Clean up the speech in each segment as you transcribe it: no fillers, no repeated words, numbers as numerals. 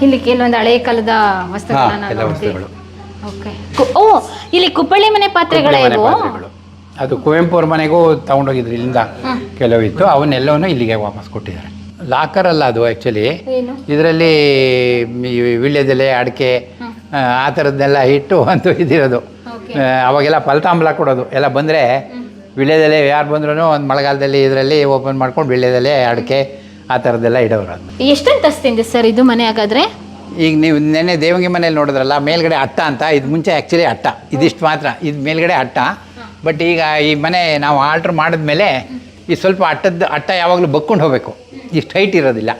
ಇಲ್ಲಿ ಕೆಲವೊಂದು ಹಳೆಯ ಕಾಲದ ವಸ್ತುಗಳನ್ನ ನೋಡ್ತೀವಿ. ಓಕೆ. ಓ, ಇಲ್ಲಿ ಕುಪ್ಪಳ್ಳಿ ಮನೆ ಪಾತ್ರೆಗಳೇ ಇವು. ಅದು ಕುವೆಂಪು ಅವ್ರ ಮನೆಗೂ ತಗೊಂಡೋಗಿದ್ರು, ಇಲ್ಲಿಂದ ಕೆಲವು ಇತ್ತು, ಅವನ್ನೆಲ್ಲವನ್ನೂ ಇಲ್ಲಿಗೆ ವಾಪಸ್ ಕೊಟ್ಟಿದ್ದಾರೆ. ಲಾಕರ್ ಅಲ್ಲ ಅದು ಆ್ಯಕ್ಚುಲಿ, ಇದರಲ್ಲಿ ವೀಳ್ಯದೆಲೆ, ಅಡಿಕೆ ಆ ಥರದ್ದೆಲ್ಲ ಇಟ್ಟು ಒಂದು ಇದಿರೋದು. ಅವಾಗೆಲ್ಲ ಫಲತಾಂಬಲ ಕೊಡೋದು ಎಲ್ಲ ಬಂದರೆ, ವೀಳ್ಯದೆಲೆ ಯಾರು ಬಂದ್ರೂ ಒಂದು ಮಳೆಗಾಲದಲ್ಲಿ ಇದರಲ್ಲಿ ಓಪನ್ ಮಾಡ್ಕೊಂಡು ವೀಳ್ಯದೆಲೆ, ಅಡಿಕೆ ಆ ಥರದ್ದೆಲ್ಲ ಇಡೋರು. ಅದು ಎಷ್ಟಂತಸ್ತಿಂದೆ ಸರ್ ಇದು ಮನೆ ಹಾಗಾದರೆ? ಈಗ ನೀವು ನೆನ್ನೆ ದೇವಂಗಿ ಮನೇಲಿ ನೋಡಿದ್ರಲ್ಲ, ಮೇಲ್ಗಡೆ ಅಟ್ಟ ಅಂತ, ಇದು ಮುಂಚೆ ಆ್ಯಕ್ಚುಲಿ ಅಟ್ಟ, ಇದಿಷ್ಟು ಮಾತ್ರ, ಇದು ಮೇಲ್ಗಡೆ ಅಟ್ಟ. ಬಟ್ ಈಗ ಈ ಮನೆ ನಾವು ಆರ್ಡ್ರ್ ಮಾಡಿದ್ಮೇಲೆ ಈ ಸ್ವಲ್ಪ ಅಟ್ಟ ಯಾವಾಗಲೂ ಬಕ್ಕೊಂಡು ಹೋಗಬೇಕು, ಇಷ್ಟು ಹೈಟ್ ಇರೋದಿಲ್ಲ,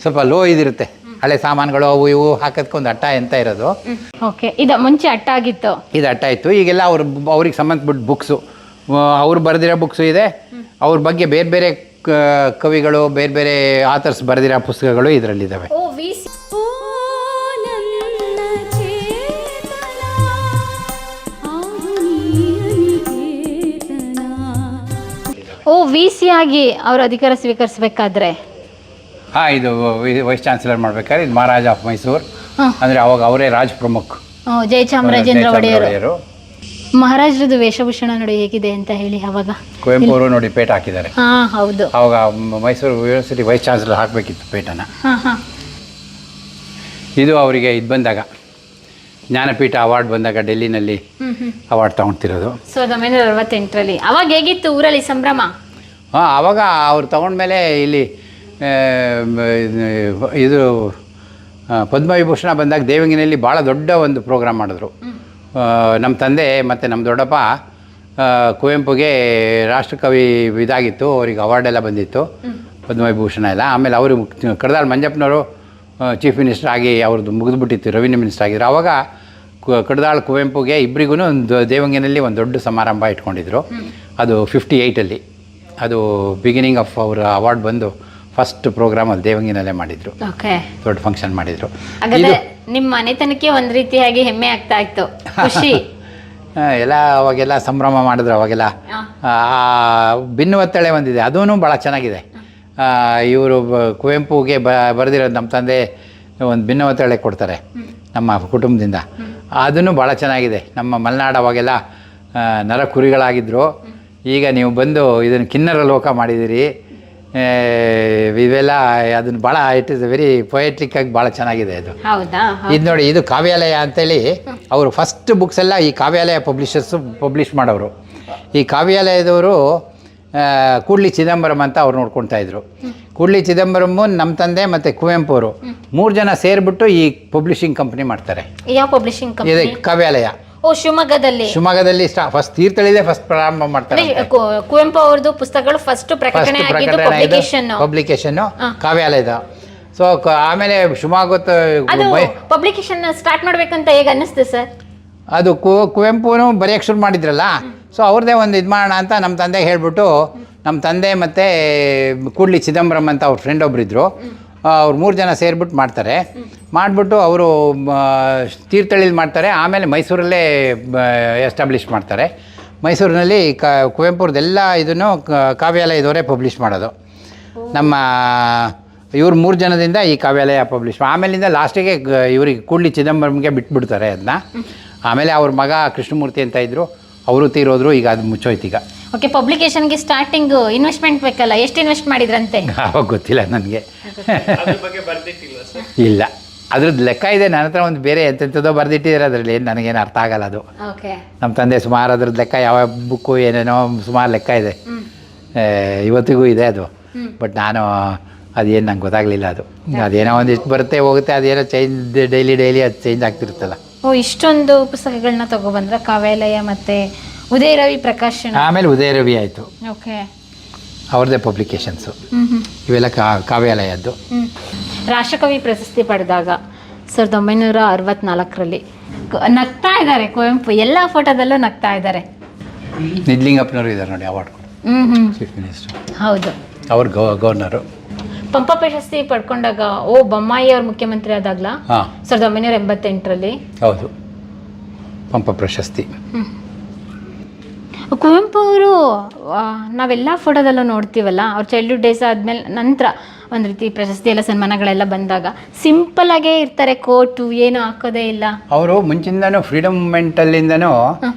ಸ್ವಲ್ಪ ಲೋ ಇದಿರುತ್ತೆ. ಹಳೆ ಸಾಮಾನುಗಳು ಅವು ಇವು ಹಾಕೋದಕ್ಕೊಂದು ಅಟ್ಟ ಅಂತ ಇರೋದು. ಓಕೆ. ಇದು ಮುಂಚೆ ಅಟ್ಟ ಆಗಿತ್ತು, ಇದು ಅಟ್ಟ ಇತ್ತು. ಈಗೆಲ್ಲ ಅವ್ರಿಗೆ ಸಂಬಂಧಪಟ್ಟ ಬುಕ್ಸು, ಅವ್ರು ಬರೆದಿರೋ ಬುಕ್ಸು ಇದೆ, ಅವ್ರ ಬಗ್ಗೆ ಬೇರೆ ಬೇರೆ ಕವಿಗಳು, ಬೇರೆ ಬೇರೆ ಆಥರ್ಸ್ ಬರೆದಿರೋ ಪುಸ್ತಕಗಳು ಇದರಲ್ಲಿದ್ದಾವೆ. ಓ, ವಿ ಸಿ ಆಗಿ ಅವರು ಅಧಿಕಾರ ಸ್ವೀಕರಿಸಬೇಕಾದ್ರೆ. ಹಾಂ, ಇದು ವೈಸ್ ಚಾನ್ಸಲರ್ ಮಾಡ್ಬೇಕಾದ್ರೆ ಇದು ಮಹಾರಾಜ ಆಫ್ ಮೈಸೂರು, ಅಂದರೆ ಅವಾಗ ಅವರೇ ರಾಜ್ ಪ್ರಮುಖ್ ಜಯಚಾಮರಾಜೇಂದ್ರ ಒಡೆಯರು. ಮಹಾರಾಜರದು ವೇಷಭೂಷಣ ನೋಡಿ ಹೇಗಿದೆ ಅಂತ ಹೇಳಿ. ಅವಾಗ ಕುವೆಂಪು ಅವರು ನೋಡಿ ಪೇಟ ಹಾಕಿದ್ದಾರೆ. ಹೌದು, ಅವಾಗ ಮೈಸೂರು ಯೂನಿವರ್ಸಿಟಿ ವೈಸ್ ಚಾನ್ಸಲರ್ ಹಾಕಬೇಕಿತ್ತು ಪೇಟನ. ಇದು ಅವರಿಗೆ ಇದು ಬಂದಾಗ, ಜ್ಞಾನಪೀಠ ಅವಾರ್ಡ್ ಬಂದಾಗ ಡೆಲ್ಲಿನಲ್ಲಿ ಅವಾರ್ಡ್ ತಗೊಳ್ತಿರೋದು 1968ರಲ್ಲಿ. ಅವಾಗ ಹೇಗಿತ್ತು ಊರಲ್ಲಿ ಸಂಭ್ರಮ? ಹಾಂ, ಆವಾಗ ಅವ್ರು ತಗೊಂಡ್ಮೇಲೆ ಇಲ್ಲಿ ಇದು ಪದ್ಮವಿಭೂಷಣ ಬಂದಾಗ ದೇವಂಗಿನಲ್ಲಿ ಭಾಳ ದೊಡ್ಡ ಒಂದು ಪ್ರೋಗ್ರಾಮ್ ಮಾಡಿದ್ರು. ನಮ್ಮ ತಂದೆ ಮತ್ತು ನಮ್ಮ ದೊಡ್ಡಪ್ಪ ಕುವೆಂಪುಗೆ ರಾಷ್ಟ್ರಕವಿ ಇದಾಗಿತ್ತು, ಅವ್ರಿಗೆ ಅವಾರ್ಡೆಲ್ಲ ಬಂದಿತ್ತು, ಪದ್ಮವಿಭೂಷಣ ಎಲ್ಲ. ಆಮೇಲೆ ಅವರು ಕಡದಾಳ್ ಮಂಜಪ್ಪನವರು ಚೀಫ್ ಮಿನಿಸ್ಟರ್ ಆಗಿ ಅವ್ರದ್ದು ಮುಗಿದ್ಬಿಟ್ಟಿತ್ತು, ರೆವಿನ್ಯೂ ಮಿನಿಸ್ಟರ್ ಆಗಿದ್ರು. ಆವಾಗ ಕಡದಾಳ್ ಕುವೆಂಪುಗೆ ಇಬ್ಬರಿಗೂ ಒಂದು ದೇವಂಗಿನಲ್ಲಿ ಒಂದು ದೊಡ್ಡ ಸಮಾರಂಭ ಇಟ್ಕೊಂಡಿದ್ರು. ಅದು 58ಅಲ್ಲಿ, ಅದು ಬಿಗಿನಿಂಗ್ ಆಫ್ ಅವರ ಅವಾರ್ಡ್ ಬಂದು ಫಸ್ಟ್ ಪ್ರೋಗ್ರಾಮ್ ಅಲ್ಲಿ ದೇವಂಗಿನಲ್ಲೇ ಮಾಡಿದ್ರು, ದೊಡ್ಡ ಫಂಕ್ಷನ್ ಮಾಡಿದ್ರು. ನಿಮ್ಮ ಮನೆತನಕ್ಕೆ ಒಂದು ರೀತಿಯಾಗಿ ಹೆಮ್ಮೆ ಆಗ್ತಾ ಇತ್ತು, ಖುಷಿ ಎಲ್ಲ. ಅವಾಗೆಲ್ಲ ಸಂಭ್ರಮ ಮಾಡಿದ್ರು. ಅವಾಗೆಲ್ಲ ಭಿನ್ನವತ್ತಳೆ ಒಂದಿದೆ, ಅದೂ ಭಾಳ ಚೆನ್ನಾಗಿದೆ. ಇವರು ಕುವೆಂಪುಗೆ ಬರೆದಿರೋದು ನಮ್ಮ ತಂದೆ ಒಂದು ಭಿನ್ನವತ್ತಳೆ ಕೊಡ್ತಾರೆ ನಮ್ಮ ಕುಟುಂಬದಿಂದ, ಅದೂ ಭಾಳ ಚೆನ್ನಾಗಿದೆ. ನಮ್ಮ ಮಲೆನಾಡು ಅವಾಗೆಲ್ಲ ನರ ಕುರಿಗಳಾಗಿದ್ದರು, ಈಗ ನೀವು ಬಂದು ಇದನ್ನು ಕಿನ್ನರ ಲೋಕ ಮಾಡಿದ್ದೀರಿ. ಇವೆಲ್ಲ ಅದನ್ನು ಭಾಳ ಇಟ್ ಇಸ್ ವೆರಿ ಪೊಯೆಟ್ರಿಕ್ ಆಗಿ ಭಾಳ ಚೆನ್ನಾಗಿದೆ ಅದು. ಇದು ನೋಡಿ, ಇದು ಕಾವ್ಯಾಲಯ ಅಂತೇಳಿ ಅವರು ಫಸ್ಟ್ ಬುಕ್ಸ್ ಎಲ್ಲ ಈ ಕಾವ್ಯಾಲಯ ಪಬ್ಲಿಷರ್ಸು ಪಬ್ಲಿಷ್ ಮಾಡೋರು. ಈ ಕಾವ್ಯಾಲಯದವರು ಕೂಡ್ಲಿ ಚಿದಂಬರಂ ಅಂತ ಅವ್ರು ನೋಡ್ಕೊಳ್ತಾ ಇದ್ರು. ಕೂಡ್ಲಿ ಚಿದಂಬರಂ, ನಮ್ಮ ತಂದೆ ಮತ್ತು ಕುವೆಂಪು ಅವರು 3 ಜನ ಸೇರಿಬಿಟ್ಟು ಈ ಪಬ್ಲಿಷಿಂಗ್ ಕಂಪ್ನಿ ಮಾಡ್ತಾರೆ. ಯಾವ ಪಬ್ಲಿಷಿಂಗ್ ಕಂಪನಿ? ಇದೆ ಕಾವ್ಯಾಲಯ. ಓ, ಶಿವಮೊಗ್ಗದಲ್ಲಿ ಫಸ್ಟ್ ತೀರ್ಥಹಳ್ಳಿಲೇ ಫಸ್ಟ್ ಪ್ರಾರಂಭ ಮಾಡ್ತಾರೆ. ಕುವೆಂಪು ಅವ್ರದ್ದು ಪುಸ್ತಕಗಳು ಫಸ್ಟ್ ಪ್ರಕಟಣೆ ಪಬ್ಲಿಕೇಶನ್ ಕಾವ್ಯಾಲಯದ. ಸೊ ಆಮೇಲೆ ಶಿವಮೊಗ್ಗ ಪಬ್ಲಿಕೇಶನ್ ಸ್ಟಾರ್ಟ್ ಮಾಡ್ಬೇಕಂತ ಹೇಗೆ ಅನ್ನಿಸ್ತು ಸರ್? ಅದು ಕುವೆಂಪುನು ಬರೆಯಕ್ಕೆ ಶುರು ಮಾಡಿದ್ರಲ್ಲ, ಸೊ ಅವ್ರದ್ದೇ ಒಂದು ಇದು ಮಾಡೋಣ ಅಂತ ನಮ್ಮ ತಂದೆಗೆ ಹೇಳ್ಬಿಟ್ಟು, ನಮ್ಮ ತಂದೆ ಮತ್ತು ಕೂಡ್ಲಿ ಚಿದಂಬರಂ ಅಂತ ಅವ್ರ ಫ್ರೆಂಡ್ ಒಬ್ಬರಿದ್ದರು, ಅವ್ರು 3 ಜನ ಸೇರಿಬಿಟ್ಟು ಮಾಡ್ತಾರೆ. ಮಾಡಿಬಿಟ್ಟು ಅವರು ತೀರ್ಥಹಳ್ಳಿಲಿ ಮಾಡ್ತಾರೆ, ಆಮೇಲೆ ಮೈಸೂರಲ್ಲೇ ಎಸ್ಟಾಬ್ಲಿಷ್ ಮಾಡ್ತಾರೆ. ಮೈಸೂರಿನಲ್ಲಿ ಕುವೆಂಪುರದೆಲ್ಲ ಇದನ್ನು ಕಾವ್ಯಾಲಯದವರೇ ಪಬ್ಲಿಷ್ ಮಾಡೋದು. ನಮ್ಮ ಇವ್ರು 3 ಜನದಿಂದ ಈ ಕಾವ್ಯಾಲಯ ಪಬ್ಲಿಷ್, ಆಮೇಲಿಂದ ಲಾಸ್ಟಿಗೆ ಇವ್ರಿಗೆ ಕೂಡ್ಲಿ ಚಿದಂಬರಂಗೆ ಬಿಟ್ಬಿಡ್ತಾರೆ ಅದನ್ನ. ಆಮೇಲೆ ಅವ್ರ ಮಗ ಕೃಷ್ಣಮೂರ್ತಿ ಅಂತ ಇದ್ದರು, ಅವರು ತೀರೋದ್ರು, ಈಗ ಅದು ಮುಚ್ಚೋಯ್ತು ಈಗ. ಓಕೆ. ಪಬ್ಲಿಕೇಶನ್ಗೆ ಸ್ಟಾರ್ಟಿಂಗ್ ಇನ್ವೆಸ್ಟ್ಮೆಂಟ್ ಬೇಕಲ್ಲ, ಎಷ್ಟು ಇನ್ವೆಸ್ಟ್ ಮಾಡಿದ್ರಂತೆ? ಅವಾಗ ಗೊತ್ತಿಲ್ಲ ನನಗೆ, ಇಲ್ಲ ಅದ್ರದ್ದು ಲೆಕ್ಕ ಇದೆ ನನ್ನ ಹತ್ರ, ಒಂದು ಬೇರೆ ಎಂತೆಂಥದ್ದೋ ಬರೆದಿಟ್ಟಿದ್ದಾರೆ, ಅದರಲ್ಲಿ ಏನು ನನಗೇನು ಅರ್ಥ ಆಗಲ್ಲ ಅದು. ನಮ್ಮ ತಂದೆ ಸುಮಾರು ಅದ್ರದ್ದು ಲೆಕ್ಕ, ಯಾವ ಬುಕ್ಕು ಏನೇನೋ ಸುಮಾರು ಲೆಕ್ಕ ಇದೆ, ಇವತ್ತಿಗೂ ಇದೆ ಅದು. ಬಟ್ ನಾನು ಅದೇನು ನಂಗೆ ಗೊತ್ತಾಗಲಿಲ್ಲ. ಅದೇನೋ ಒಂದಿಷ್ಟು ಬರುತ್ತೆ ಹೋಗುತ್ತೆ, ಅದೇನೋ ಚೇಂಜ್ ಡೈಲಿ ಅದು ಚೇಂಜ್ ಆಗ್ತಿರುತ್ತಲ್ಲ. ಓ, ಇಷ್ಟೊಂದು ಪುಸ್ತಕಗಳನ್ನ ತಗೊಬಂದ್ರೆ ಕಾವ್ಯಾಲಯ ಮತ್ತು ಉದಯ ರವಿ ಪ್ರಕಾಶನ. ಆಮೇಲೆ ಉದಯ ರವಿ ಆಯಿತು, ಓಕೆ, ಅವ್ರದ್ದೇ ಪಬ್ಲಿಕೇಶನ್ಸು ಇವೆಲ್ಲ ಕಾವ್ಯಾಲಯದ್ದು. ರಾಷ್ಟ್ರಕವಿ ಪ್ರಶಸ್ತಿ ಪಡೆದಾಗ 1964ರಲ್ಲಿ ನಗ್ತಾ ಇದ್ದಾರೆ ಕುವೆಂಪು, ಎಲ್ಲ ಫೋಟೋದಲ್ಲೂ ನಗ್ತಾ ಇದ್ದಾರೆ. ನಿಡ್ಲಿಂಗಪ್ಪನವರು ಇದ್ದಾರೆ ನೋಡಿ, ಅವಾರ್ಡ್ ಚೀಫ್ ಮಿನಿಸ್ಟರ್. ಹೌದು, ಅವ್ರು ಗವರ್ನರು. ಪಂಪ ಪ್ರಶಸ್ತಿ ಪಡ್ಕೊಂಡಾಗ ಬೊಮ್ಮಾಯಿ ಅವ್ರ ಮುಖ್ಯಮಂತ್ರಿ ಆದಾಗ್ಲ 1988ರಲ್ಲಿ. ಹೌದು, ಪಂಪ ಪ್ರಶಸ್ತಿ. ಕುವೆಂಪು ಅವರು ನಾವೆಲ್ಲ ಫೋಟೋದಲ್ಲೂ ನೋಡ್ತೀವಲ್ಲ, ಅವ್ರ ಚೈಲ್ಡ್ಹುಡ್ ಡೇಸ್ ಆದಮೇಲೆ ನಂತರ ಒಂದು ರೀತಿ ಪ್ರಶಸ್ತಿ ಎಲ್ಲ ಸನ್ಮಾನಗಳೆಲ್ಲ ಬಂದಾಗ ಸಿಂಪಲ್ ಆಗೇ ಇರ್ತಾರೆ, ಕೋಟು ಏನು ಹಾಕೋದೇ ಇಲ್ಲ. ಅವರು ಮುಂಚಿಂದನೂ ಫ್ರೀಡಮ್ ಮೂಮೆಂಟಲ್ಲಿಂದನೂ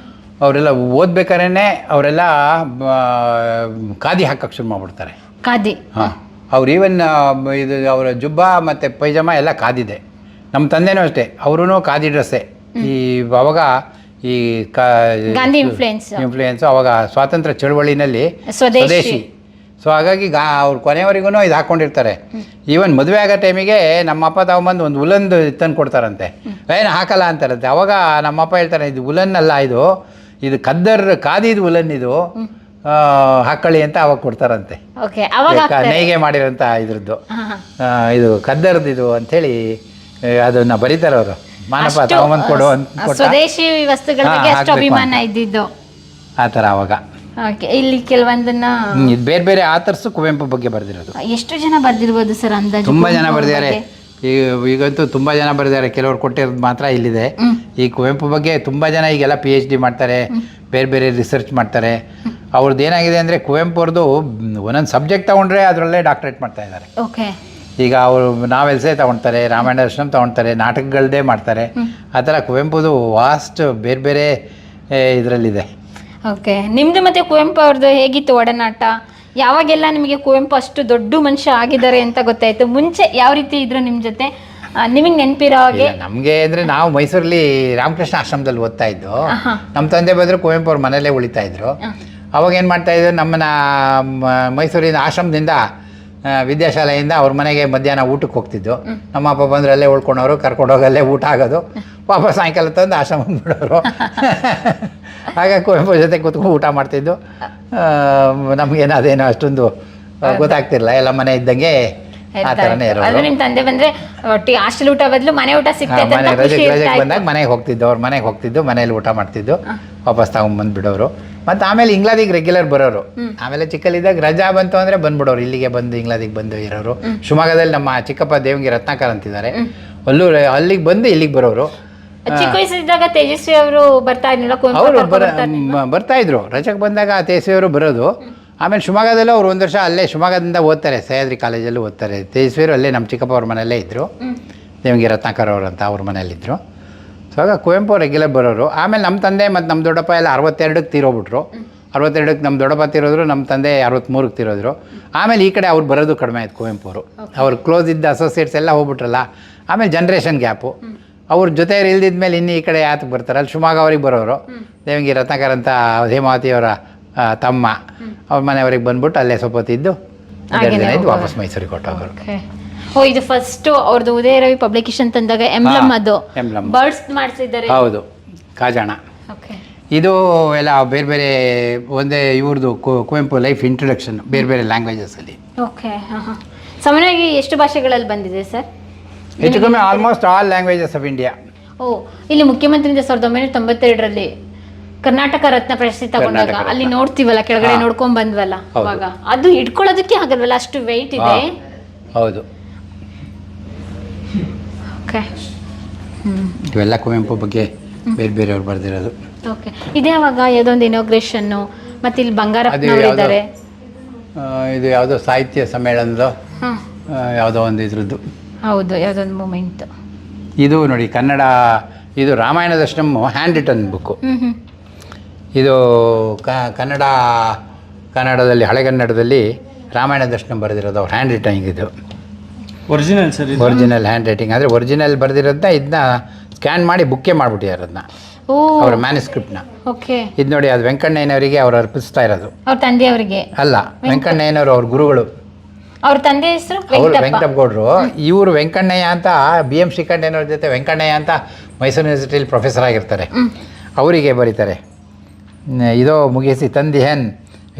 ಅವರೆಲ್ಲ ಓದ್ಬೇಕಾದ್ರೆ ಅವರೆಲ್ಲ ಖಾದಿ ಹಾಕಕ್ಕೆ ಶುರು ಮಾಡ್ಬಿಡ್ತಾರೆ. ಖಾದಿ. ಹಾಂ, ಅವ್ರು ಈವನ್ ಇದು ಅವರ ಜುಬ್ಬ ಮತ್ತು ಪೈಜಾಮ ಎಲ್ಲ ಖಾದಿದೆ. ನಮ್ಮ ತಂದೆನೂ ಅಷ್ಟೇ, ಅವರೂ ಖಾದಿ ಡ್ರೆಸ್ಸೇ. ಈ ಅವಾಗ ಈ ಗಾಂಧಿ ಇನ್ಫ್ಲೂಯೆನ್ಸ್ ಅವಾಗ ಸ್ವಾತಂತ್ರ್ಯ ಚಳವಳಿನಲ್ಲಿ ಸ್ವದೇಶಿ. ಸೊ ಹಾಗಾಗಿ ಅವ್ರು ಕೊನೆಯವರೆಗೂ ಇದು ಹಾಕ್ಕೊಂಡಿರ್ತಾರೆ. ಈವನ್ ಮದುವೆ ಆಗೋ ಟೈಮಿಗೆ ನಮ್ಮಪ್ಪ ತಗೊಂಬಂದು ಒಂದು ಉಲನ್ದು ತಂದು ಕೊಡ್ತಾರಂತೆ. ಏನು ಹಾಕಲ್ಲ ಅಂತಾರಂತೆ. ಅವಾಗ ನಮ್ಮಪ್ಪ ಹೇಳ್ತಾರೆ, ಇದು ಉಲನ್ ಅಲ್ಲ, ಇದು ಖಾದಿದು ಉಲನ್, ಇದು ಹಾಕೊಳ್ಳಿ ಅಂತ ಅವಾಗ ಕೊಡ್ತಾರಂತೆ. ನೇಯ್ಗೆ ಮಾಡಿರೋಂಥ ಇದ್ರದ್ದು ಇದು ಖದ್ದರ್ದು ಇದು ಅಂಥೇಳಿ ಅದನ್ನು ಬರೀತಾರೆ ಅವರು. ಮಾನಪ್ಪ ತಗೊಂಬಂದು ಕೊಡು ಅಂತ ಸ್ವದೇಶಿ ವಸ್ತುಗಳ ಬಗ್ಗೆ ಅಷ್ಟು ಅಭಿಮಾನ ಇದ್ದಿದ್ದು ಆ ಥರ ಅವಾಗ. ಇಲ್ಲಿ ಕೆಲವೊಂದನ್ನ ಇದು ಬೇರೆ ಬೇರೆ ಆಥರ್ಸು ಕುವೆಂಪು ಬಗ್ಗೆ ಬರೆದಿರೋದು. ಎಷ್ಟು ಜನ ಬರ್ದಿರ್ಬೋದು ಸರ್ ಅಂದಾಜು? ತುಂಬ ಜನ ಬರೆದಿದ್ದಾರೆ. ಈಗಂತೂ ತುಂಬ ಜನ ಬರೆದಿದ್ದಾರೆ. ಕೆಲವರು ಕೊಟ್ಟಿರೋದು ಮಾತ್ರ ಇಲ್ಲಿದೆ. ಈ ಕುವೆಂಪು ಬಗ್ಗೆ ತುಂಬ ಜನ ಈಗೆಲ್ಲ PhD ಮಾಡ್ತಾರೆ, ಬೇರೆ ಬೇರೆ ರಿಸರ್ಚ್ ಮಾಡ್ತಾರೆ. ಅವ್ರದ್ದು ಏನಾಗಿದೆ ಅಂದರೆ ಕುವೆಂಪು ಅವ್ರದ್ದು ಒಂದೊಂದು ಸಬ್ಜೆಕ್ಟ್ ತೊಗೊಂಡ್ರೆ ಅದರಲ್ಲೇ ಡಾಕ್ಟ್ರೇಟ್ ಮಾಡ್ತಾ ಇದ್ದಾರೆ. ಓಕೆ. ಈಗ ಅವರು ನಾವೆಲ್ಸೇ ತೊಗೊಳ್ತಾರೆ, ರಾಮಾಯಣ ದರ್ಶನಂ ತೊಗೊಳ್ತಾರೆ, ನಾಟಕಗಳದ್ದೇ ಮಾಡ್ತಾರೆ. ಆ ಥರ ಕುವೆಂಪುದು ವಾಸ್ಟ್ ಬೇರೆ ಬೇರೆ ಇದರಲ್ಲಿದೆ. ಓಕೆ. ನಿಮ್ಮದು ಮತ್ತು ಕುವೆಂಪು ಅವ್ರದ್ದು ಹೇಗಿತ್ತು ಒಡನಾಟ? ಯಾವಾಗೆಲ್ಲ ನಿಮಗೆ ಕುವೆಂಪು ಅಷ್ಟು ದೊಡ್ಡ ಮನುಷ್ಯ ಆಗಿದ್ದಾರೆ ಅಂತ ಗೊತ್ತಾಯಿತು? ಮುಂಚೆ ಯಾವ ರೀತಿ ಇದ್ರು ನಿಮ್ಮ ಜೊತೆ, ನಿಮಗೆ ನೆನಪಿರೋ ಹಾಗೆ? ನಮಗೆ ಅಂದರೆ ನಾವು ಮೈಸೂರಲ್ಲಿ ರಾಮಕೃಷ್ಣ ಆಶ್ರಮದಲ್ಲಿ ಓದ್ತಾ ಇದ್ದು. ನಮ್ಮ ತಂದೆ ಬಂದರೆ ಕುವೆಂಪು ಅವ್ರ ಮನೆಯಲ್ಲೇ ಉಳಿತಾ ಇದ್ರು. ಅವಾಗ ಏನು ಮಾಡ್ತಾಯಿದ್ರು, ನಮ್ಮನ್ನ ಮೈಸೂರಿನ ಆಶ್ರಮದಿಂದ ವಿದ್ಯಾಶಾಲೆಯಿಂದ ಅವ್ರ ಮನೆಗೆ ಮಧ್ಯಾಹ್ನ ಊಟಕ್ಕೆ ಹೋಗ್ತಿದ್ದು. ನಮ್ಮ ಅಪ್ಪ ಬಂದರೆ ಅಲ್ಲೇ ಉಳ್ಕೊಂಡವರು, ಕರ್ಕೊಂಡೋಗಲ್ಲೇ ಊಟ ಆಗೋದು, ವಾಪಸ್ ಸಾಯಂಕಾಲ ತಂದು ಆಶ್ರಮ ಬಿಡೋರು. ಹಾಗಾಗಿ ಕುವೆಂಪು ಜೊತೆ ಕೂತ್ಕೊಂಡು ಊಟ ಮಾಡ್ತಿದ್ದು. ನಮಗೇನು ಅದೇನೋ ಅಷ್ಟೊಂದು ಗೊತ್ತಾಗ್ತಿರಲಿಲ್ಲ, ಎಲ್ಲ ಮನೆ ಇದ್ದಂಗೆ ಆ ಥರನೇ ಇರೋದು. ನಿಮ್ಮ ತಂದೆ ಬಂದರೆ ಹಾಸ್ಟೆಲ್ ಊಟ ಬದಲು ಮನೆ ಊಟ ಸಿಗ್ತೈತೆ ಅಂತ ರಜೆಗೆ ಬಂದಾಗ ಮನೆಗೆ ಹೋಗ್ತಿದ್ದು, ಅವ್ರ ಮನೆಗೆ ಹೋಗ್ತಿದ್ದು, ಮನೇಲಿ ಊಟ ಮಾಡ್ತಿದ್ದು, ವಾಪಸ್ ತಗೊಂಬಂದು ಬಿಡೋರು. ಮತ್ತು ಆಮೇಲೆ ಇಂಗ್ಲಾದಿಗೆ ರೆಗ್ಯುಲರ್ ಬರೋರು. ಆಮೇಲೆ ಚಿಕ್ಕಲ್ಲಿದ್ದಾಗ ರಜಾ ಬಂತು ಅಂದರೆ ಬಂದ್ಬಿಡೋರು, ಇಲ್ಲಿಗೆ ಬಂದು ಇಂಗ್ಲಾದಿಗೆ ಬಂದು ಇರೋರು. ಶಿವಮೊಗ್ಗದಲ್ಲಿ ನಮ್ಮ ಚಿಕ್ಕಪ್ಪ ದೇವಂಗಿ ರತ್ನಾಕರ್ ಅಂತಿದ್ದಾರೆ, ಅಲ್ಲಿಗೆ ಬಂದು ಇಲ್ಲಿಗೆ ಬರೋರು. ಚಿಕ್ಕ ವಯಸ್ಸಿದ್ದಾಗ ತೇಜಸ್ವಿ ಅವರು ಬರ್ತಾ ಇದ್ರಲ್ಲ, ಅವರು ಬರ್ತಾ ಇದ್ರು. ರಜೆಗೆ ಬಂದಾಗ ತೇಜಸ್ವಿ ಅವರು ಬರೋದು. ಆಮೇಲೆ ಶಿವಮೊಗ್ಗದಲ್ಲೂ ಅವ್ರು ಒಂದು ವರ್ಷ ಅಲ್ಲೇ ಶಿವಮೊಗ್ಗದಿಂದ ಓದ್ತಾರೆ, ಸಹ್ಯಾದ್ರಿ ಕಾಲೇಜಲ್ಲೂ ಓದ್ತಾರೆ. ತೇಜಸ್ವಿಯವರು ಅಲ್ಲೇ ನಮ್ಮ ಚಿಕ್ಕಪ್ಪ ಅವ್ರ ಮನೆಯಲ್ಲೇ ಇದ್ದರು, ದೇವಂಗಿ ರತ್ನಾಕರ್ ಅವರು ಅಂತ ಅವ್ರ ಮನೆಯಲ್ಲಿದ್ದರು. ಸೊ ಆಗ ಕುವೆಂಪು ರೆಗ್ಯುಲರ್ ಬರೋರು. ಆಮೇಲೆ ನಮ್ಮ ತಂದೆ ಮತ್ತು ನಮ್ಮ ದೊಡ್ಡಪ್ಪ ಎಲ್ಲ 62ಕ್ಕೆ ತೀರೋಗ್ಬಿಟ್ರು. 62ಕ್ಕೆ ನಮ್ಮ ದೊಡ್ಡಪ್ಪ ತೀರೋದ್ರು, ನಮ್ಮ ತಂದೆ 63ಕ್ಕೆ ತೀರೋದ್ರು. ಆಮೇಲೆ ಈ ಕಡೆ ಅವ್ರು ಬರೋದು ಕಡಿಮೆ ಆಯ್ತು ಕುವೆಂಪು ಅವರು. ಅವ್ರು ಕ್ಲೋಸ್ ಇದ್ದ ಅಸೋಸಿಯೇಟ್ಸ್ ಎಲ್ಲ ಹೋಗ್ಬಿಟ್ರಲ್ಲ. ಆಮೇಲೆ ಜನ್ರೇಷನ್ ಗ್ಯಾಪು, ಅವ್ರ ಜೊತೆ ಇಲ್ದಿದ್ದ ಮೇಲೆ ಇನ್ನು ಈ ಕಡೆ ಯಾತಕ್ಕೆ ಬರ್ತಾರೆ, ಅಲ್ಲಿ ಶಿವಮೊಗ್ಗ ಅವ್ರಿಗೆ ಬರೋರು. ದೇವಂಗಿ ರತ್ನಾಕರ್ ಅಂತ ಹೇಮಾವತಿಯವರ ತಮ್ಮ, ಅವ್ರ ಮನೆಯವ್ರಿಗೆ ಬಂದ್ಬಿಟ್ಟು ಅಲ್ಲೇ ಸ್ವಲ್ಪ ಹೊತ್ತಿದ್ದು ವಾಪಸ್ ಮೈಸೂರಿಗೆ ಕೊಟ್ಟವರು. ಇದು ಫಸ್ಟ್ ಅವ್ರದ್ದು ಉದಯ ರವಿ ಪಬ್ಲಿಕೇಶನ್ ತಂದಾಗ ಎಂಬ್ಲಮ್, ಅದು ಬರ್ಡ್ಸ್ ಮಾಡಿಸಿದ್ದಾರೆ. ಹೌದು, ಕಾಜಾಣ. ಇದು ಎಲ್ಲ ಬೇರೆ ಬೇರೆ ಒಂದೇ ಇವ್ರದ್ದು ಕುವೆಂಪು ಲೈಫ್ ಇಂಟ್ರೊಡಕ್ಷನ್ ಬೇರೆ ಬೇರೆ ಲ್ಯಾಂಗ್ವೇಜಸಲ್ಲಿ. ಓಕೆ. ಸಾಮಾನ್ಯವಾಗಿ ಎಷ್ಟು ಭಾಷೆಗಳಲ್ಲಿ ಬಂದಿದೆ ಸರ್? ಹೆಚ್ಚು ಕಮ್ಮಿ almost all languages of India. ಇಲ್ಲಿ ಮುಖ್ಯಮಂತ್ರಿಯಿಂದ 1992ರಲ್ಲಿ ಕರ್ನಾಟಕ ರತ್ನ ಪ್ರಶಸ್ತಿ ತಗೊಂಡಾಗ ಅಲ್ಲಿ ನೋಡ್ತೀವಲ್ಲ, ಕೆಳಗಡೆ ನೋಡ್ಕೊಂಡ್ ಬಂದ್ವಲ್ಲ, ಅವಾಗ ಅದು ಇಟ್ಕೊಳ್ಳೋದಕ್ಕೆ ಆಗಲ್ವಲ್ಲ, ಅಷ್ಟು ವೆಯ್ಟ್ ಇದೆ. ಹೌದು. ಓಕೆ. ಇವೆಲ್ಲ ಕುವೆಂಪು ಬಗ್ಗೆ ಬೇರೆ ಬೇರೆಯವ್ರು ಬರೆದಿರೋದು. ಓಕೆ. ಇದೇ ಅವಾಗ ಯಾವುದೊಂದು ಇನಾಗ್ರೇಷನ್ನು, ಮತ್ತು ಇಲ್ಲಿ ಬಂಗಾರಪ್ಪನವರಿದ್ದಾರೆ. ಇದು ಯಾವುದೋ ಸಾಹಿತ್ಯ ಸಮ್ಮೇಳನದ ಯಾವುದೋ ಒಂದು ಇದ್ರದ್ದು. ಹೌದು, ಯಾವುದೊಂದು ಮೂಮೆಂಟ್. ಇದು ನೋಡಿ ಕನ್ನಡ, ಇದು Ramayana Darshanam hand return book. ಇದು ಕನ್ನಡದಲ್ಲಿ ಹಳೆಗನ್ನಡದಲ್ಲಿ ರಾಮಾಯಣ ದರ್ಶನಂ ಬರೆದಿರೋದು ಅವ್ರು ಹ್ಯಾಂಡ್ ರೈಟಿಂಗ್. ಇದು original sir, original hand writing. ಅಂದರೆ ಒರಿಜಿನಲ್ ಬರೆದಿರೋದನ್ನ ಇದನ್ನ ಸ್ಕ್ಯಾನ್ ಮಾಡಿ ಬುಕ್ಕೇ ಮಾಡಿಬಿಟ್ಟಿದ್ದಾರೆ ಅದನ್ನ, ಅವರ ಮ್ಯಾನುಸ್ಕ್ರಿಪ್ಟ್ನ. ಓಕೆ. ಇದು ನೋಡಿ, ಅದು ವೆಂಕಣ್ಣಯ್ಯನವರಿಗೆ ಅವ್ರು ಅರ್ಪಿಸ್ತಾ ಇರೋದು. ಅವ್ರ ತಂದೆಯವರಿಗೆ ಅಲ್ಲ, ವೆಂಕಣ್ಣಯ್ಯನವರು ಅವ್ರ ಗುರುಗಳು. ಅವ್ರ ತಂದೆ ಹೆಸರು ಅವರು ವೆಂಕಟಪ್ಪಗೌಡರು. ಇವರು ವೆಂಕಣ್ಣಯ್ಯ ಅಂತ BM ಶ್ರೀಕಂಠಯ್ಯನವ್ರ ಜೊತೆ ವೆಂಕಣ್ಣಯ್ಯ ಅಂತ ಮೈಸೂರು ಯೂನಿವರ್ಸಿಟಿಲಿ ಪ್ರೊಫೆಸರ್ ಆಗಿರ್ತಾರೆ, ಅವರಿಗೆ ಬರೀತಾರೆ. ಇದೋ ಮುಗಿಸಿ ತಂದಿಹೇನ್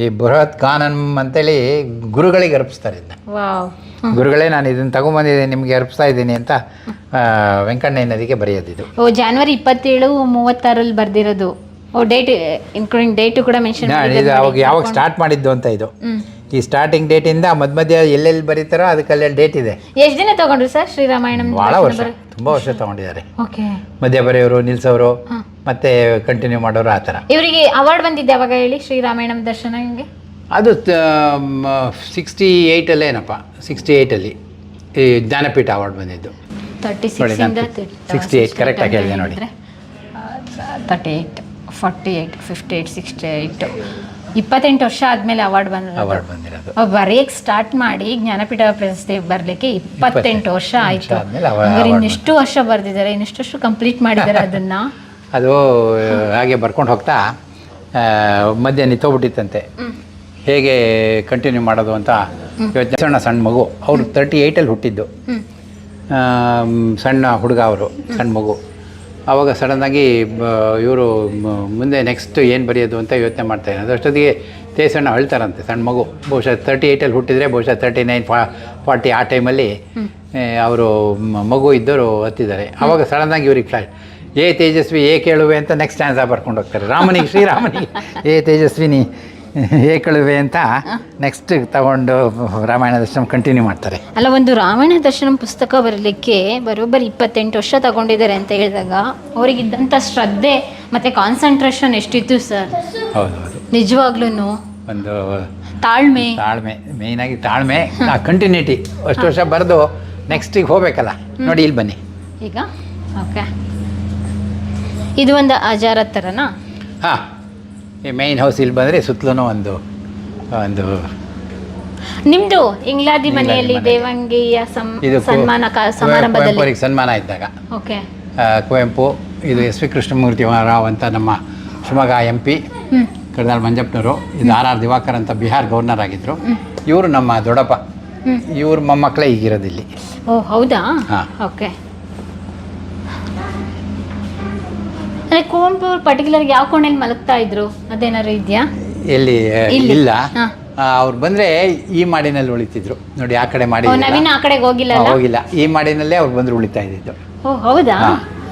ಈ ಬೃಹತ್ ಗಾನಂ ಅಂತೇಳಿ ಗುರುಗಳಿಗೆ ಅರ್ಪಿಸ್ತಾರೆ ಇದನ್ನ. ಗುರುಗಳೇ, ನಾನು ಇದನ್ನು ತಗೊಂಬಂದಿದ್ದೀನಿ, ನಿಮಗೆ ಅರ್ಪಿಸ್ತಾ ಇದ್ದೀನಿ ಅಂತ ವೆಂಕಣ್ಣಯ್ಯನವರಿಗೆ ಬರೆಯೋದಿದು. ಜನವರಿ 27-36 ಬರ್ದಿರೋದು. ಡೇಟ್ ಇನ್ಕ್ಲೂಡಿಂಗ್ ಡೇಟು ಕೂಡ ಮೆನ್ಷನ್ ಮಾಡಿದ್ದು. ಅವಾಗ ಯಾವಾಗ ಸ್ಟಾರ್ಟ್ ಮಾಡಿದ್ದು ಅಂತ ಇದು. ಈ ಸ್ಟಾರ್ಟಿಂಗ್ ಡೇಟಿಂದ ಮಧ್ಯ ಎಲ್ಲೆಲ್ಲಿ ಬರೀತಾರೋ ಅದಕ್ಕೆಲ್ಲ ಡೇಟ್ ಇದೆ. ಎಷ್ಟು ದಿನ ತಗೊಂಡ್ರು ಸರ್ ಶ್ರೀರಾಮಾಯಣಂ? ಭಾಳ ವರ್ಷ, ತುಂಬ ವರ್ಷ ತಗೊಂಡಿದ್ದಾರೆ. ಮಧ್ಯ ಬರೆಯೋರು, ನಿಲ್ಸೋರು, ಮತ್ತೆ ಕಂಟಿನ್ಯೂ ಮಾಡೋರು, ಆ ಥರ. ಇವರಿಗೆ ಅವಾರ್ಡ್ ಬಂದಿದ್ದೆ ಅವಾಗ ಹೇಳಿ, ಶ್ರೀರಾಮಾಯಣಂ ದರ್ಶನ. ಹಿಂಗೆ ಅದು 68ಅಲ್ಲೇನಪ್ಪ 68ಅಲ್ಲಿ ಈ ಜ್ಞಾನಪೀಠ ಅವಾರ್ಡ್ ಬಂದಿದ್ದು. 68 ಕರೆಕ್ಟಾಗಿ ಹೇಳಿದೆ ನೋಡಿ. 38 48 58 68 28 ವರ್ಷ ಆದಮೇಲೆ ಅವಾರ್ಡ್ ಬಂದಿರೋದು. ಬರೆಯಕ್ಕೆ ಸ್ಟಾರ್ಟ್ ಮಾಡಿ ಜ್ಞಾನಪೀಠ ಪ್ರಶಸ್ತಿ ಬರಲಿಕ್ಕೆ 28 ವರ್ಷ ಆಯಿತು. ಇನ್ನೆಷ್ಟು ವರ್ಷ ಬರೆದಿದ್ದಾರೆ, ಇನ್ನೆಷ್ಟು ಕಂಪ್ಲೀಟ್ ಮಾಡಿದ್ದಾರೆ ಅದನ್ನು. ಅದು ಹಾಗೆ ಬರ್ಕೊಂಡು ಹೋಗ್ತಾ ಮಧ್ಯೆ ನಿಂತೋಗ್ಬಿಟ್ಟಿತ್ತಂತೆ. ಹೇಗೆ ಕಂಟಿನ್ಯೂ ಮಾಡೋದು ಅಂತ ಯೋಚನೆ. ಸಣ್ಣ ಮಗು, ಅವರು 38ಅಲ್ಲಿ ಹುಟ್ಟಿದ್ದು, ಸಣ್ಣ ಹುಡುಗ ಅವರು, ಸಣ್ಣ ಮಗು. ಆವಾಗ ಸಡನ್ನಾಗಿ ಇವರು ಮುಂದೆ ನೆಕ್ಸ್ಟ್ ಏನು ಬರೆಯೋದು ಅಂತ ಯೋಚನೆ ಮಾಡ್ತಾಯಿದ್ದಾರೆ. ಅದಷ್ಟೊತ್ತಿಗೆ ತೇಸಣ್ಣ ಅಳ್ತಾರಂತೆ. ಸಣ್ಣ ಮಗು, ಬಹುಶಃ 38ಅಲ್ಲಿ ಹುಟ್ಟಿದರೆ ಬಹುಶಃ 39 40 ಆ ಟೈಮಲ್ಲಿ ಅವರು ಮಗು ಇದ್ದವರು ಹತ್ತಿದ್ದಾರೆ. ಆವಾಗ ಸಡನ್ನಾಗಿ ಇವ್ರಿಗೆ ಫ್ಲಾಶ್, ಏ ತೇಜಸ್ವಿ ಏ ಕೇಳುವೆ ಅಂತ ನೆಕ್ಸ್ಟ್ ಆನ್ಸರ್ ಬರ್ಕೊಂಡು ಹೋಗ್ತಾರೆ. ರಾಮನಿಗೆ ಶ್ರೀರಾಮನಿಗೆ ಏ ತೇಜಸ್ವಿನಿ ಏ ಕೇಳುವೆ ಅಂತ ನೆಕ್ಸ್ಟ್ ತಗೊಂಡು ರಾಮಾಯಣ ದರ್ಶನ ಕಂಟಿನ್ಯೂ ಮಾಡ್ತಾರೆ. ಅಲ್ಲ, ಒಂದು ರಾಮಾಯಣ ದರ್ಶನ ಪುಸ್ತಕ ಬರಲಿಕ್ಕೆ ಬರೋಬ್ಬರಿ 28 ವರ್ಷ ತಗೊಂಡಿದ್ದಾರೆ ಅಂತ ಹೇಳಿದಾಗ ಅವರಿಗಿದ್ದಂಥ ಶ್ರದ್ಧೆ ಮತ್ತು ಕಾನ್ಸಂಟ್ರೇಷನ್ ಎಷ್ಟಿತ್ತು ಸರ್. ಹೌದೌದು, ನಿಜವಾಗ್ಲೂ ಒಂದು ತಾಳ್ಮೆ ಮೇಯ್ನಾಗಿ ತಾಳ್ಮೆ, ಆ ಕಂಟಿನ್ಯೂಟಿ. ಅಷ್ಟು ವರ್ಷ ಬರೆದು ನೆಕ್ಸ್ಟಿಗೆ ಹೋಗ್ಬೇಕಲ್ಲ. ನೋಡಿ ಇಲ್ಲಿ ಬನ್ನಿ ಈಗ. ಓಕೆ, ಇದು ಒಂದು ಆಚಾರ ಥರನಾ? ಹಾಂ, ಈ ಮೇಯ್ನ್ ಹೌಸ್ ಇಲ್ಲಿ ಬಂದರೆ ಸುತ್ತಲೂ ಒಂದು ನಿಮ್ಮದು ಇಂಗ್ಲಾದಿ ಮನೆಯಲ್ಲಿ ದೇವಂಗಿಯ ಸನ್ಮಾನ ಸಮಾರಂಭದಲ್ಲಿ ಸನ್ಮಾನ ಇದ್ದಾಗ. ಓಕೆ, ಕುವೆಂಪು, ಇದು ಎಸ್ ವಿ ಕೃಷ್ಣಮೂರ್ತಿ ರಾವ್ ಅಂತ ನಮ್ಮ ಶಿವಮೊಗ್ಗ MP, ಕಡದಾಳ್ ಮಂಜಪ್ಪನವರು. ಇದು RR ದಿವಾಕರ್ ಅಂತ ಬಿಹಾರ್ ಗವರ್ನರ್ ಆಗಿದ್ದರು. ಇವರು ನಮ್ಮ ದೊಡ್ಡಪ್ಪ, ಇವ್ರ ಮೊಮ್ಮಕ್ಕಳೇ ಈಗಿರೋದಿಲ್ಲಿ. ಓ ಹೌದಾ? ಹಾಂ, ಓಕೆ. ಅಂದರೆ ಕುವೆಂಪು ಅವ್ರು ಪರ್ಟಿಕ್ಯುಲರ್ ಯಾವ ಕೋಣೆಯಲ್ಲಿ ಮಲಗ್ತಾ ಇದ್ರು, ಅದೇನಾದ್ರು ಇದೆಯಾ? ಎಲ್ಲಿ ಇಲ್ಲ, ಅವ್ರು ಬಂದರೆ ಈ ಮಾಡಿನಲ್ಲಿ ಉಳಿತಿದ್ರು ನೋಡಿ. ಆ ಕಡೆ ಮಾಡಿ ನವೀನ ಆ ಕಡೆಗೆ ಹೋಗಿಲ್ಲ, ಈ ಮಾಡಿನಲ್ಲೇ ಅವ್ರು ಬಂದು ಉಳಿತಾ ಇದ್ದಿದ್ದು. ಓ ಹೌದಾ?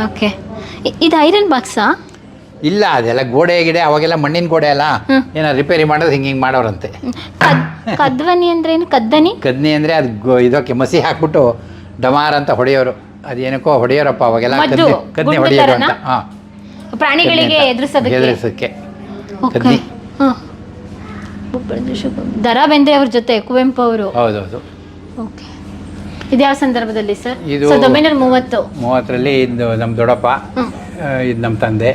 ಓಕೆ. ಇದು ಐರನ್ ಬಾಕ್ಸಾ? ಇಲ್ಲ, ಅದೆಲ್ಲ ಗೋಡೆ ಗಿಡೆ ಅವಾಗೆಲ್ಲ ಮಣ್ಣಿನ ಗೋಡೆ ಅಲ್ಲ, ಏನೋ ರಿಪೇರಿ ಮಾಡೋದು ಹಿಂಗೆ ಮಾಡೋರಂತೆ. ಕದ್ವನಿ ಅಂದ್ರೆ ಏನು? ಕದ್ನಿ ಅಂದರೆ ಅದು ಇದಕ್ಕೆ ಮಸಿ ಹಾಕ್ಬಿಟ್ಟು ಡಮಾರ್ ಅಂತ ಹೊಡೆಯೋರು. ಅದೇನಕ್ಕೋ ಹೊಡೆಯೋರಪ್ಪ ಅವಾಗೆಲ್ಲ, ಕದ್ನಿ ಹೊಡೆಯೋರು ಅಂತ. ಹಾಂ, ಪ್ರಾಣಿಗಳಿಗೆ ಎದುರಿಸೋದಕ್ಕೆ. ಕದ್ನಿ. ದರಾ ಬೇಂದ್ರೆ ಅವ್ರ ಜೊತೆ ಕುವೆಂಪು ಅವರು. ಹೌದೌದು. ಓಕೆ, ಇದು ಯಾವ ಸಂದರ್ಭದಲ್ಲಿ ಸರ್? ಇದು 1930ರಲ್ಲಿ. ಇದು ನಮ್ಮ ದೊಡ್ಡಪ್ಪ, ಇದು ನಮ್ಮ ತಂದೆ.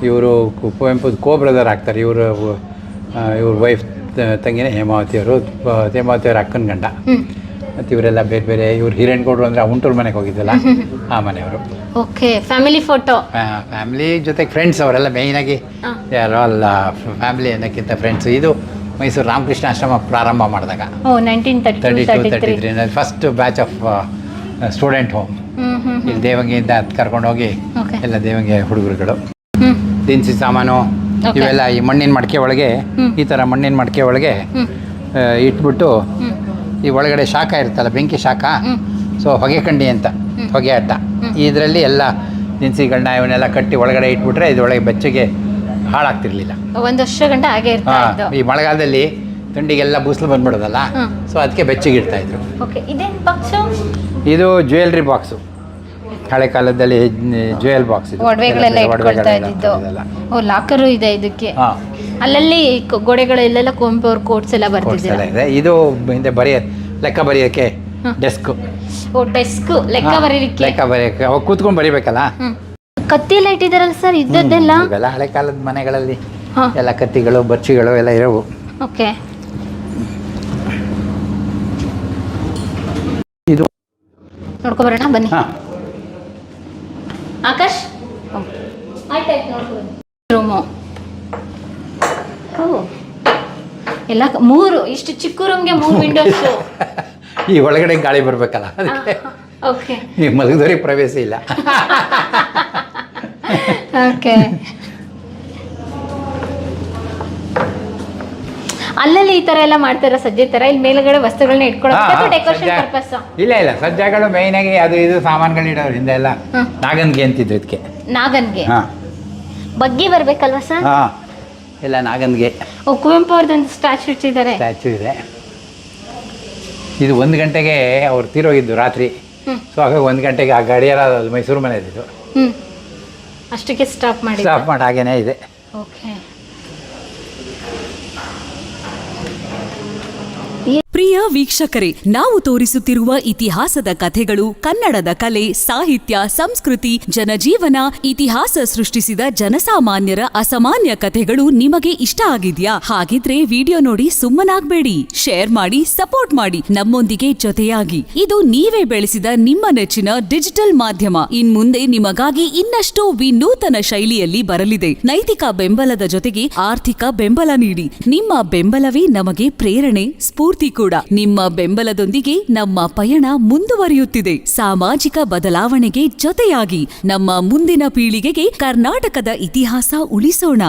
ಇವರು ಕುವೆಂಪು ಬ್ರದರ್ ಆಗ್ತಾರೆ. ಇವ್ರ ವೈಫ್ ತಂಗಿನೇ ಹೇಮಾವತಿ ಅವರು, ಹೇಮಾವತಿ ಅವ್ರ ಅಕ್ಕನ ಗಂಡ. ಮತ್ತು ಇವರೆಲ್ಲ ಬೇರೆ ಬೇರೆ. ಇವ್ರು ಹಿರೇಣ್ಗೌಡರು ಅಂದರೆ ಹುಂಟೂರು ಮನೆಗೆ ಹೋಗಿದ್ದಲ್ಲ, ಆ ಮನೆಯವರು. Okay, family photo. ಫ್ಯಾಮಿಲಿ ಜೊತೆಗೆ ಫ್ರೆಂಡ್ಸ್ ಅವರೆಲ್ಲ ಮೇಯ್ನಾಗಿ. ಯಾರೋ ಅಲ್ಲ, ಫ್ಯಾಮಿಲಿ ಅನ್ನೋಕ್ಕಿಂತ ಫ್ರೆಂಡ್ಸು. ಇದು ಮೈಸೂರು ರಾಮಕೃಷ್ಣ ಆಶ್ರಮ ಪ್ರಾರಂಭ ಮಾಡಿದಾಗ 1932 first batch of student home. ಇಲ್ಲಿ ದೇವಂಗಿಯಿಂದ ಕರ್ಕೊಂಡೋಗಿ ಎಲ್ಲ ದೇವಂಗಿ ಹುಡುಗರುಗಳು ದಿನಸಿ ಸಾಮಾನು ಇವೆಲ್ಲ ಈ ಮಣ್ಣಿನ ಮಡಿಕೆ ಒಳಗೆ, ಈ ಥರ ಮಣ್ಣಿನ ಮಡಿಕೆ ಒಳಗೆ ಇಟ್ಬಿಟ್ಟು, ಈ ಒಳಗಡೆ ಶಾಖ ಇರುತ್ತಲ್ಲ, ಬೆಂಕಿ ಶಾಖ. ಸೊ ಹೊಗೆ ಕಂಡಿ ಅಂತ, ಹೊಗೆ ಅಟ್ಟ. ಇದರಲ್ಲಿ ಎಲ್ಲ ದಿನಸಿಗಳನ್ನ ಇವನ್ನೆಲ್ಲ ಕಟ್ಟಿ ಒಳಗಡೆ ಇಟ್ಬಿಟ್ರೆ ಇದರೊಳಗೆ ಬೆಚ್ಚಗೆ ಹಾಳಾಗ್ತಿರ್ಲಿಲ್ಲ. ಒಂದು ವರ್ಷ ಗಂಟ ಹಾಗೆ ಇರ್ತಾ ಇತ್ತು. ಈ ಮಳೆಗಾಲದಲ್ಲಿ ಥಂಡಿಗೆಲ್ಲ ಬೂಸ್ಲು ಬಂದ್ಬಿಡೋದಲ್ಲ, ಸೊ ಅದಕ್ಕೆ ಬೆಚ್ಚಗೆ ಇಡ್ತಾ ಇದ್ರು. ಇದು ಜ್ಯುವೆಲ್ರಿ ಬಾಕ್ಸು, ಹಳೆ ಕಾಲದಲ್ಲಿ ಜ್ಯುವೆಲ್ ಬಾಕ್ಸ್. ಇದು ಒಡವೆಗಳೆಲ್ಲ ಇಟ್ಕೊಳ್ತಾ ಇದ್ದಿದ್ದು. ಓ, ಲಾಕರು ಇದೆ ಇದಕ್ಕೆ. ಅಲ್ಲಲ್ಲಿ ಗೋಡೆಗಳೆಲ್ಲ ಕುವೆಂಪು ಅವ್ರ ಕೋಟ್ಸ್ ಎಲ್ಲ ಬರ್ತಿದ್ದಾರೆ. ಇದು ಹಿಂದೆ ಲೆಕ್ಕ ಬರೆಯೋಕ್ಕೆ ಡೆಸ್ಕ್. ಓ, ಡೆಸ್ಕ್ ಲೆಕ್ಕ ಬರೆಯೋಕ್ಕೆ ಅವಾಗ ಕೂತ್ಕೊಂಡು ಬರಿಬೇಕಲ್ಲ. ಕತ್ತಿ ಎಲ್ಲ ಇಟ್ಟಿದಾರಲ್ಲ ಸರ್, ಇದ್ದದ್ದೆಲ್ಲ ಇವೆಲ್ಲ ಹಳೆ ಕಾಲದ ಮನೆಗಳಲ್ಲಿ ಎಲ್ಲ ಕತ್ತಿಗಳು ಬರ್ಚಿಗಳು ಎಲ್ಲ ಇರೋವು. ಓಕೆ, ಇದು ನೋಡ್ಕೊಬರೋಣ ಬನ್ನಿ. ಆಕಾಶ್, ಆಯ್ತಾಯ್ತು, ನೋಡ್ಕೊಂಡು ರೂಮು. ಎಲ್ಲ 3 ಇಷ್ಟು ಚಿಕ್ಕ ರೂಮ್ಗೆ 3 ವಿಂಡೋಸ್. ಈ ಒಳಗಡೆ ಗಾಳಿ ಬರಬೇಕಲ್ಲ, ಅದಕ್ಕೆ. ಓಕೆ, ಈ ಮಲಗದವರಿಗೆ ಪ್ರವೇಶ ಇಲ್ಲ. ಓಕೆ, ಅಲ್ಲಲ್ಲಿ ಈ ತರ ಎಲ್ಲ ಮಾಡ್ತಾರ ಸಜ್ಜೆ ತರ. ಇಲ್ಲಿ ಮೇಲ್ಗಡೆ ವಸ್ತುಗಳನ್ನ ಇಟ್ಕೊಳ್ಳೋಕೆ ಡೆಕೋರೇಷನ್ ಪರ್ಪಸ್. ಇಲ್ಲ, ಸಜ್ಜೆಗಳು ಮೇಯ್ನ್ ಆಗಿ ಅದು ಇದು ಸಾಮಾನುಗಳು ಇಡೋರು. ಹಿಂದೆ ಎಲ್ಲ ನಾಗನ್ಗೆ ಅಂತಿದ್ರು ಇದಕ್ಕೆ. ನಾಗನ್ಗೆ ಬಗ್ಗಿ ಬರ್ಬೇಕಲ್ವಾ ಸರ್? ಎಲ್ಲ ನಾಗನ್ಗೆ. ಓ, ಕುವೆಂಪು ಅವ್ರದ್ದೊಂದು ಸ್ಟ್ಯಾಚು ಇಟ್ಟಿದ್ದಾರೆ. ಸ್ಟ್ಯಾಚು ಇದೆ. ಇದು 1 ಗಂಟೆಗೆ ಅವ್ರು ತೀರೋಗಿದ್ದು ರಾತ್ರಿ. ಸೊ ಹಾಗಾಗಿ 1 ಗಂಟೆಗೆ ಆ ಗಡಿಯಾರ ಮೈಸೂರು ಮನೆ ಇದ್ದಿದ್ದು. ಅಷ್ಟಕ್ಕೆ ಸ್ಟಾಪ್ ಮಾಡಿ ಹಾಗೇನೇ ಇದೆ. ಓಕೆ, ಪ್ರಿಯ ವೀಕ್ಷಕರೇ, ನಾವು ತೋರಿಸುತ್ತಿರುವ ಇತಿಹಾಸದ ಕಥೆಗಳು ಕನ್ನಡದ ಕಲೆ, ಸಾಹಿತ್ಯ, ಸಂಸ್ಕೃತಿ, ಜನಜೀವನ, ಇತಿಹಾಸ ಸೃಷ್ಟಿಸಿದ ಜನಸಾಮಾನ್ಯರ ಅಸಾಮಾನ್ಯ ಕಥೆಗಳು ನಿಮಗೆ ಇಷ್ಟ ಆಗಿದ್ಯಾ? ಹಾಗಿದ್ರೆ ವಿಡಿಯೋ ನೋಡಿ ಸುಮ್ಮನಾಗ್ಬೇಡಿ, ಶೇರ್ ಮಾಡಿ, ಸಪೋರ್ಟ್ ಮಾಡಿ, ನಮ್ಮೊಂದಿಗೆ ಜೊತೆಯಾಗಿ. ಇದು ನೀವೇ ಬೆಳೆಸಿದ ನಿಮ್ಮ ನೆಚ್ಚಿನ ಡಿಜಿಟಲ್ ಮಾಧ್ಯಮ. ಇನ್ಮುಂದೆ ನಿಮಗಾಗಿ ಇನ್ನಷ್ಟು ವಿನೂತನ ಶೈಲಿಯಲ್ಲಿ ಬರಲಿದೆ. ನೈತಿಕ ಬೆಂಬಲದ ಜೊತೆಗೆ ಆರ್ಥಿಕ ಬೆಂಬಲ ನೀಡಿ. ನಿಮ್ಮ ಬೆಂಬಲವೇ ನಮಗೆ ಪ್ರೇರಣೆ, ಸ್ಫೂರ್ತಿ ಕೂಡ. ನಿಮ್ಮ ಬೆಂಬಲದೊಂದಿಗೆ ನಮ್ಮ ಪಯಣ ಮುಂದುವರಿಯುತ್ತಿದೆ. ಸಾಮಾಜಿಕ ಬದಲಾವಣೆಗೆ ಜೊತೆಯಾಗಿ ನಮ್ಮ ಮುಂದಿನ ಪೀಳಿಗೆಗೆ ಕರ್ನಾಟಕದ ಇತಿಹಾಸ ಉಳಿಸೋಣ.